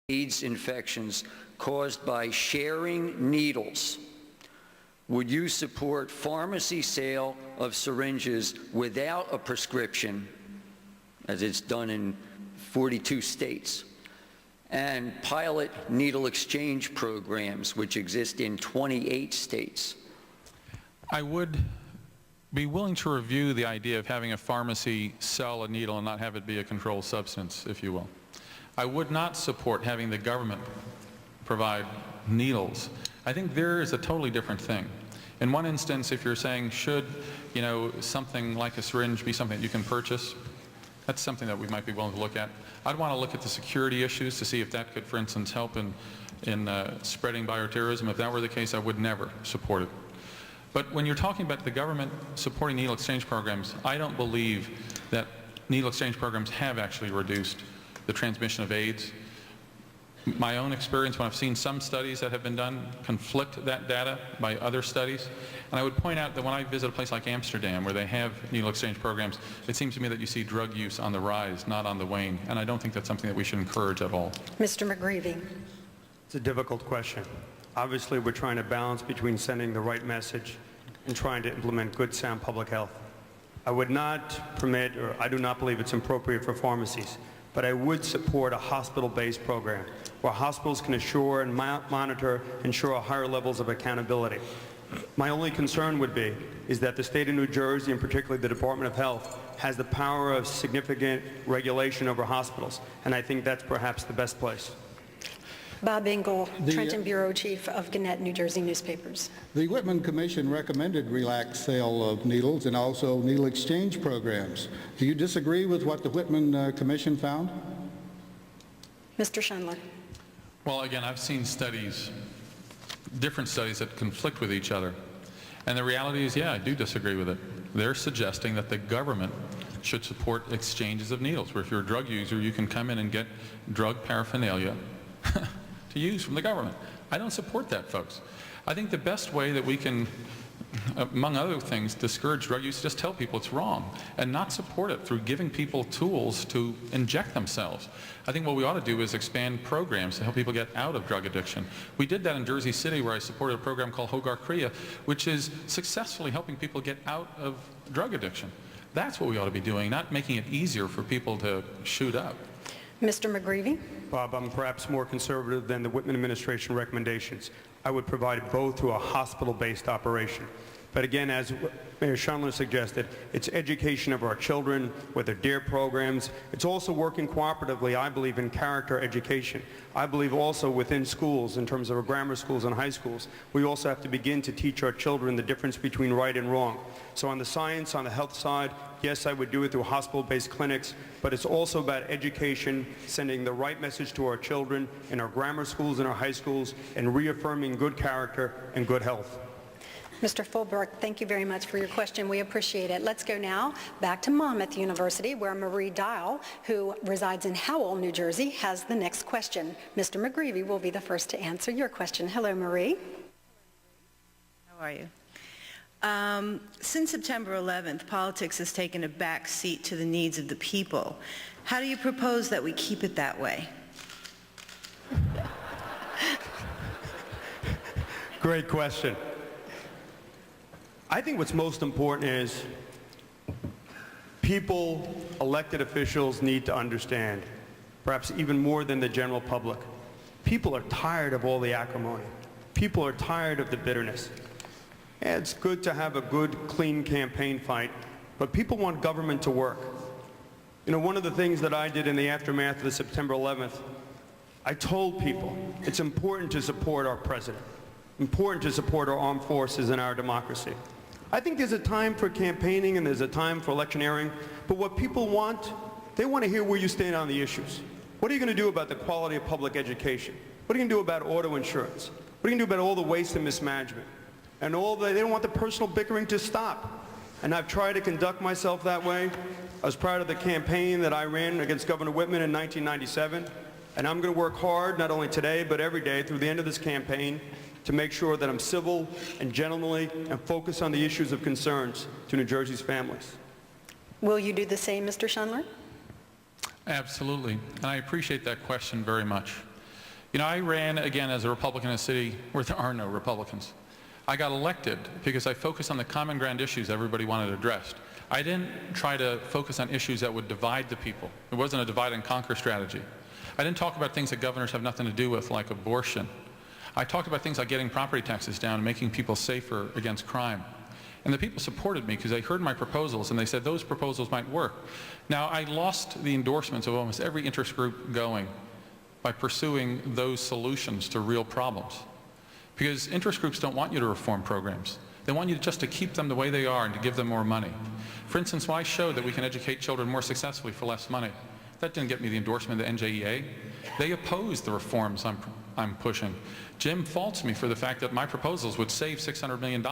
AIDS infections caused by sharing needles, would you support pharmacy sale of syringes without a prescription, as it's done in 42 states, and pilot needle exchange programs, which exist in 28 states? I would be willing to review the idea of having a pharmacy sell a needle and not have it be a controlled substance, if you will. I would not support having the government provide needles. I think there is a totally different thing. In one instance, if you're saying, should, something like a syringe be something that you can purchase, that's something that we might be willing to look at. I'd want to look at the security issues to see if that could, for instance, help in spreading bioterrorism. If that were the case, I would never support it. But when you're talking about the government supporting needle exchange programs, I don't believe that needle exchange programs have actually reduced the transmission of AIDS. My own experience, when I've seen some studies that have been done, conflict that data by other studies. And I would point out that when I visit a place like Amsterdam, where they have needle exchange programs, it seems to me that you see drug use on the rise, not on the wane. And I don't think that's something that we should encourage at all. Mr. McGreevey. It's a difficult question. Obviously, we're trying to balance between sending the right message and trying to implement good, sound public health. I would not permit, or I do not believe it's appropriate for pharmacies, but I would support a hospital-based program where hospitals can assure and monitor, ensure higher levels of accountability. My only concern would be is that the state of New Jersey, and particularly the Department of Health, has the power of significant regulation over hospitals, and I think that's perhaps the best place. Bob Engel, Trenton Bureau Chief of Gannett, New Jersey Newspapers. The Whitman Commission recommended relaxed sale of needles and also needle exchange programs. Do you disagree with what the Whitman Commission found? Mr. Schundler. Well, again, I've seen studies, different studies that conflict with each other. And the reality is, yeah, I do disagree with it. They're suggesting that the government should support exchanges of needles, where if you're a drug user, you can come in and get drug paraphernalia to use from the government. I don't support that, folks. I think the best way that we can, among other things, discourage drug use is just tell people it's wrong and not support it through giving people tools to inject themselves. I think what we ought to do is expand programs to help people get out of drug addiction. We did that in Jersey City, where I supported a program called Hogar Kriya, which is successfully helping people get out of drug addiction. That's what we ought to be doing, not making it easier for people to shoot up. Mr. McGreevey. Bob, I'm perhaps more conservative than the Whitman administration recommendations. I would provide both through a hospital-based operation. But again, as Mayor Schundler suggested, it's education of our children with their DARE programs. It's also working cooperatively, I believe, in character education. I believe also within schools, in terms of our grammar schools and high schools, we also have to begin to teach our children the difference between right and wrong. So on the science, on the health side, yes, I would do it through hospital-based clinics, but it's also about education, sending the right message to our children in our grammar schools and our high schools, and reaffirming good character and good health. Mr. Fulbrook, thank you very much for your question. We appreciate it. Let's go now back to Monmouth University, where Marie Dial, who resides in Howell, New Jersey, has the next question. Mr. McGreevey will be the first to answer your question. Hello, Marie. How are you? Since September 11th, politics has taken a back seat to the needs of the people. How do you propose that we keep it that way? Great question. I think what's most important is people, elected officials, need to understand, perhaps even more than the general public, people are tired of all the acrimony. People are tired of the bitterness. Yeah, it's good to have a good, clean campaign fight, but people want government to work. You know, one of the things that I did in the aftermath of the September 11th, I told people it's important to support our president, important to support our armed forces and our democracy. I think there's a time for campaigning and there's a time for electioneering, but what people want, they want to hear where you stand on the issues. What are you going to do about the quality of public education? What are you going to do about auto insurance? What are you going to do about all the waste and mismanagement? And they don't want the personal bickering to stop. And I've tried to conduct myself that way. I was proud of the campaign that I ran against Governor Whitman in 1997. And I'm going to work hard, not only today, but every day through the end of this campaign, to make sure that I'm civil and gentlemanly and focus on the issues of concerns to New Jersey's families. Will you do the same, Mr. Schundler? Absolutely. And I appreciate that question very much. You know, I ran again as a Republican in a city where there are no Republicans. I got elected because I focused on the common ground issues everybody wanted addressed. I didn't try to focus on issues that would divide the people. It wasn't a divide and conquer strategy. I didn't talk about things that governors have nothing to do with, like abortion. I talked about things like getting property taxes down and making people safer against crime. And the people supported me because they heard my proposals and they said those proposals might work. Now, I lost the endorsements of almost every interest group going by pursuing those solutions to real problems. Because interest groups don't want you to reform programs. They want you just to keep them the way they are and to give them more money. For instance, when I showed that we can educate children more successfully for less money, that didn't get me the endorsement of the NJEA. They opposed the reforms I'm pushing. Jim faults me for the fact that my proposals would save $600 million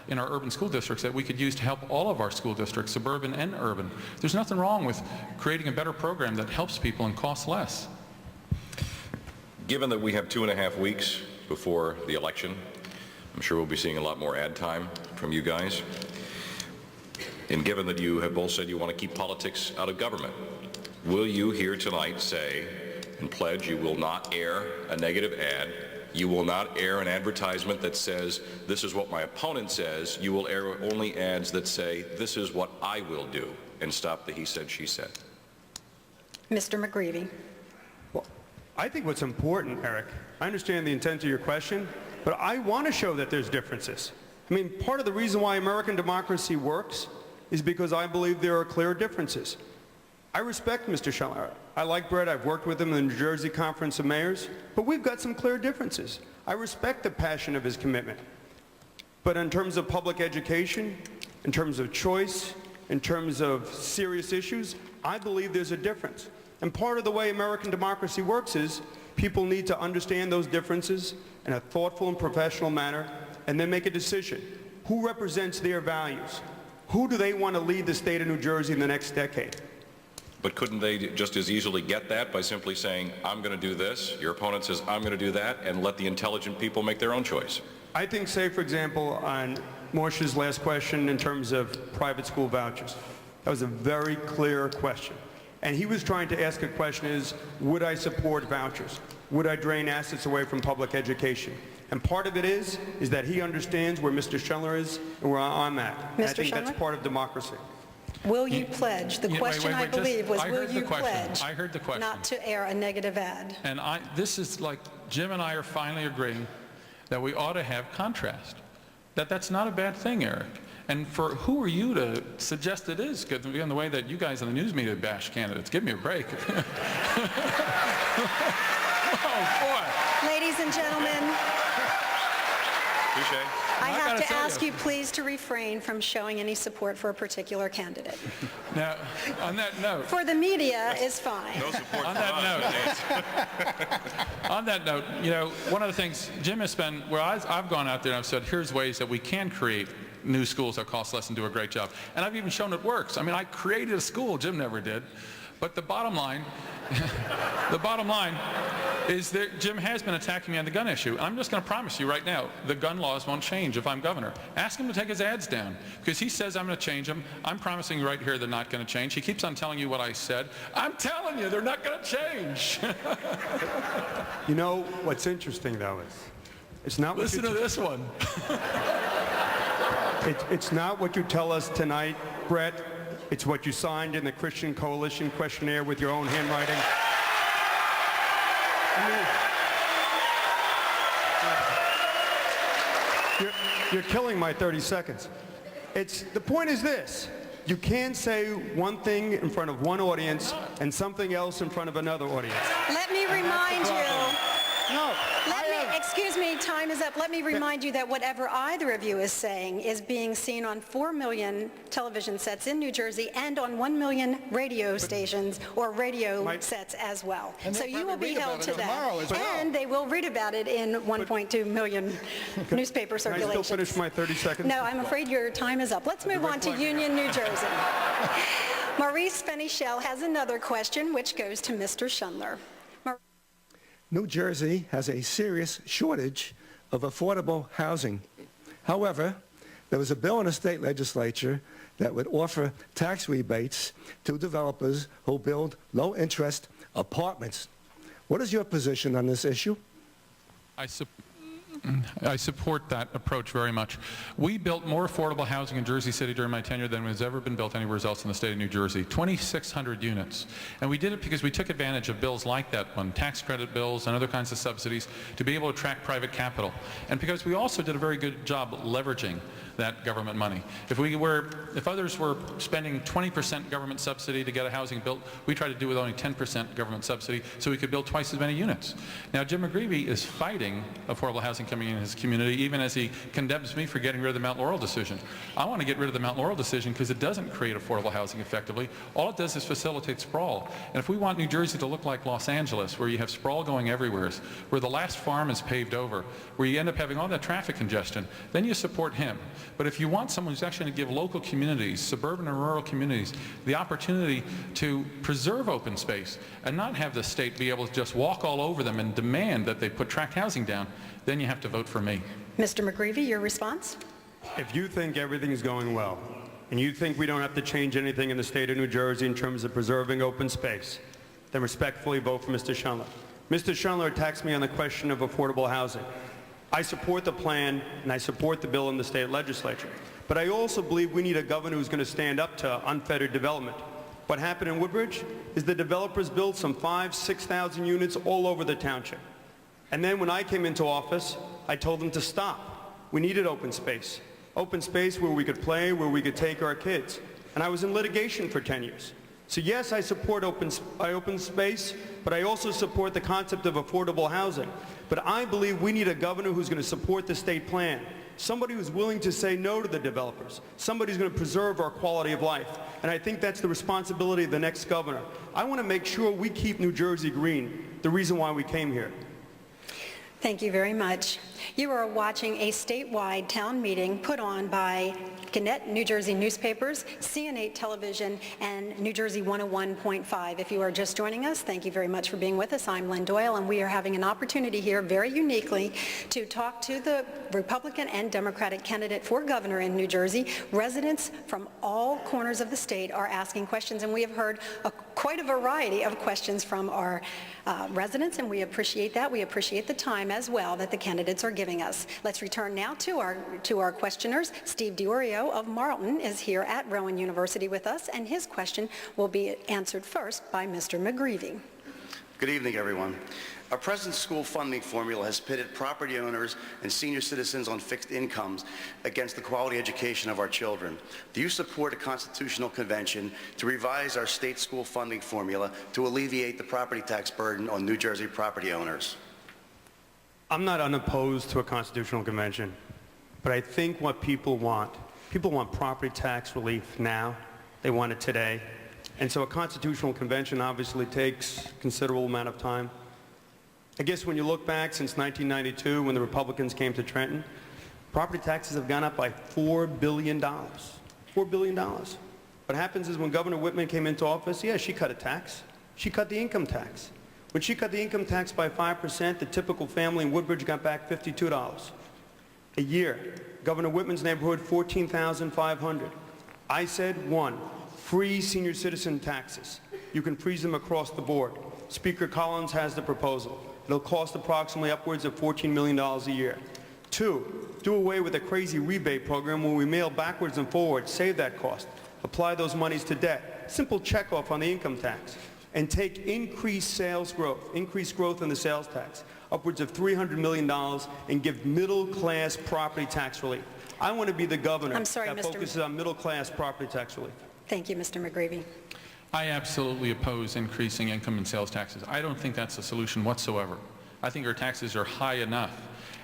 in our urban school districts that we could use to help all of our school districts, suburban and urban. There's nothing wrong with creating a better program that helps people and costs less. Given that we have 2.5 weeks before the election, I'm sure we'll be seeing a lot more ad time from you guys. And given that you have both said you want to keep politics out of government, will you here tonight say and pledge you will not air a negative ad, you will not air an advertisement that says, this is what my opponent says, you will air only ads that say, this is what I will do, and stop the he said, she said? Mr. McGreevey. Well, I think what's important, Eric, I understand the intent of your question, but I want to show that there's differences. I mean, part of the reason why American democracy works is because I believe there are clear differences. I respect Mr. Schundler. I like Bret. I've worked with him in the New Jersey Conference of Mayors, but we've got some clear differences. I respect the passion of his commitment. But in terms of public education, in terms of choice, in terms of serious issues, I believe there's a difference. And part of the way American democracy works is people need to understand those differences in a thoughtful and professional manner and then make a decision. Who represents their values? Who do they want to lead the state of New Jersey in the next decade? But couldn't they just as easily get that by simply saying, I'm going to do this, your opponent says, I'm going to do that, and let the intelligent people make their own choice? I think, say, for example, on Morsha's last question in terms of private school vouchers, that was a very clear question. And he was trying to ask a question is, would I support vouchers? Would I drain assets away from public education? And part of it is that he understands where Mr. Schundler is, and we're on that. And I think Schundler? that's part of democracy. Will you pledge? The question, I believe, was will you pledge I heard the question. not to air a negative ad? And this is like Jim and I are finally agreeing that we ought to have contrast. That's not a bad thing, Eric. And for who are you to suggest it is? Because in the way that you guys in the news media bash candidates, give me a break. Oh boy! Ladies and gentlemen, Touche. I have to tell ask you. you please to refrain from showing any support for a particular candidate. Now, on that note, For the media is fine. No support on for that us. on that note, you know, one of the things Jim has been, where I've gone out there and I've said, here's ways that we can create new schools that cost less and do a great job. And I've even shown it works. I mean, I created a school, Jim never did. But the bottom line, is that Jim has been attacking me on the gun issue. And I'm just going to promise you right now, the gun laws won't change if I'm governor. Ask him to take his ads down, because he says I'm going to change them. I'm promising you right here they're not going to change. He keeps on telling you what I said. I'm telling you, they're not going to change. You know, what's interesting, though, is it's not what Listen to this one. It's not what you tell us tonight, Bret. It's what you signed in the Christian Coalition questionnaire with your own handwriting. You're killing my 30 seconds. The point is this. You can't say one thing in front of one audience and something else in front of another audience. Let me remind you. No. Excuse me, time is up. Let me remind you that whatever either of you is saying is being seen on 4 million television sets in New Jersey and on 1 million radio stations or radio sets as well. And So they'll you will probably be read held about to it tomorrow that. as well. And they will read about it in 1.2 million newspaper Can I circulations. still finish my 30 seconds? No, I'm afraid your time is up. Let's move on to Union, New Jersey. Maurice Fenichel has another question, which goes to Mr. Schundler. New Jersey has a serious shortage of affordable housing. However, there was a bill in the state legislature that would offer tax rebates to developers who build low-interest apartments. What is your position on this issue? I support that approach very much. We built more affordable housing in Jersey City during my tenure than has ever been built anywhere else in the state of New Jersey, 2,600 units. And we did it because we took advantage of bills like that one, tax credit bills and other kinds of subsidies, to be able to attract private capital. And because we also did a very good job leveraging that government money. If others were spending 20% government subsidy to get a housing built, we tried to do with only 10% government subsidy so we could build twice as many units. Now, Jim McGreevey is fighting affordable housing coming in his community, even as he condemns me for getting rid of the Mount Laurel decision. I want to get rid of the Mount Laurel decision because it doesn't create affordable housing effectively. All it does is facilitate sprawl. And if we want New Jersey to look like Los Angeles, where you have sprawl going everywhere, where the last farm is paved over, where you end up having all that traffic congestion, then you support him. But if you want someone who's actually going to give local communities, suburban and rural communities, the opportunity to preserve open space and not have the state be able to just walk all over them and demand that they put tract housing down, then you have to vote for me. Mr. McGreevey, your response? If you think everything's going well, and you think we don't have to change anything in the state of New Jersey in terms of preserving open space, then respectfully vote for Mr. Schundler. Mr. Schundler attacks me on the question of affordable housing. I support the plan, and I support the bill in the state legislature. But I also believe we need a governor who's going to stand up to unfettered development. What happened in Woodbridge is the developers built some 5,000, 6,000 units all over the township. And then when I came into office, I told them to stop. We needed open space where we could play, where we could take our kids. And I was in litigation for 10 years. So yes, I support open space, but I also support the concept of affordable housing. But I believe we need a governor who's going to support the state plan, somebody who's willing to say no to the developers, somebody who's going to preserve our quality of life. And I think that's the responsibility of the next governor. I want to make sure we keep New Jersey green, the reason why we came here. Thank you very much. You are watching a statewide town meeting put on by Gannett, New Jersey newspapers, CN8 television, and New Jersey 101.5. If you are just joining us, thank you very much for being with us. I'm Lynn Doyle, and we are having an opportunity here very uniquely to talk to the Republican and Democratic candidate for governor in New Jersey. Residents from all corners of the state are asking questions, and we have heard quite a variety of questions from our residents, and we appreciate that. We appreciate the time as well that the candidates are giving us. Let's return now to our questioners. Steve DiOrio of Marlton is here at Rowan University with us, and his question will be answered first by Mr. McGreevey. Good evening, everyone. Our present school funding formula has pitted property owners and senior citizens on fixed incomes against the quality education of our children. Do you support a constitutional convention to revise our state school funding formula to alleviate the property tax burden on New Jersey property owners? I'm not unopposed to a constitutional convention, but I think what people want property tax relief now. They want it today. And so a constitutional convention obviously takes a considerable amount of time. I guess when you look back since 1992, when the Republicans came to Trenton, property taxes have gone up by $4 billion. $4 billion. What happens is when Governor Whitman came into office, yeah, she cut a tax. She cut the income tax. When she cut the income tax by 5%, the typical family in Woodbridge got back $52 a year. Governor Whitman's neighborhood, $14,500. I said, one, free senior citizen taxes. You can freeze them across the board. Speaker Collins has the proposal. It'll cost approximately upwards of $14 million a year. Two, do away with a crazy rebate program where we mail backwards and forwards, save that cost, apply those monies to debt. Simple checkoff on the income tax. And take increased growth in the sales tax, upwards of $300 million, and give middle-class property tax relief. I want to be the governor that focuses on middle-class property tax relief. Thank you, Mr. McGreevey. I absolutely oppose increasing income and sales taxes. I don't think that's a solution whatsoever. I think our taxes are high enough.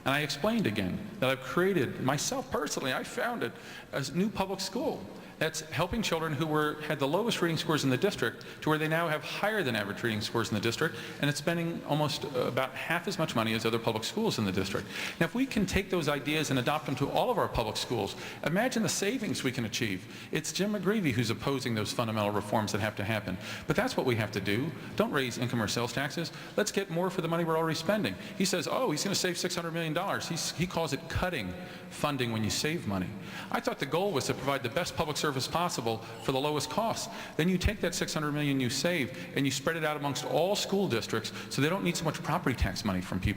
And I explained again that I've created, myself personally, I founded a new public school that's helping children who had the lowest reading scores in the district to where they now have higher than average reading scores in the district, and it's spending almost about half as much money as other public schools in the district. Now, if we can take those ideas and adopt them to all of our public schools, imagine the savings we can achieve. It's Jim McGreevey who's opposing those fundamental reforms that have to happen. But that's what we have to do. Don't raise income or sales taxes. Let's get more for the money we're already spending. He says, oh, he's going to save $600 million. He calls it cutting funding when you save money. I thought the goal was to provide the best public service service possible for the lowest cost. Then you take that $600 million you save and you spread it out amongst all school districts so they don't need so much property tax money from people.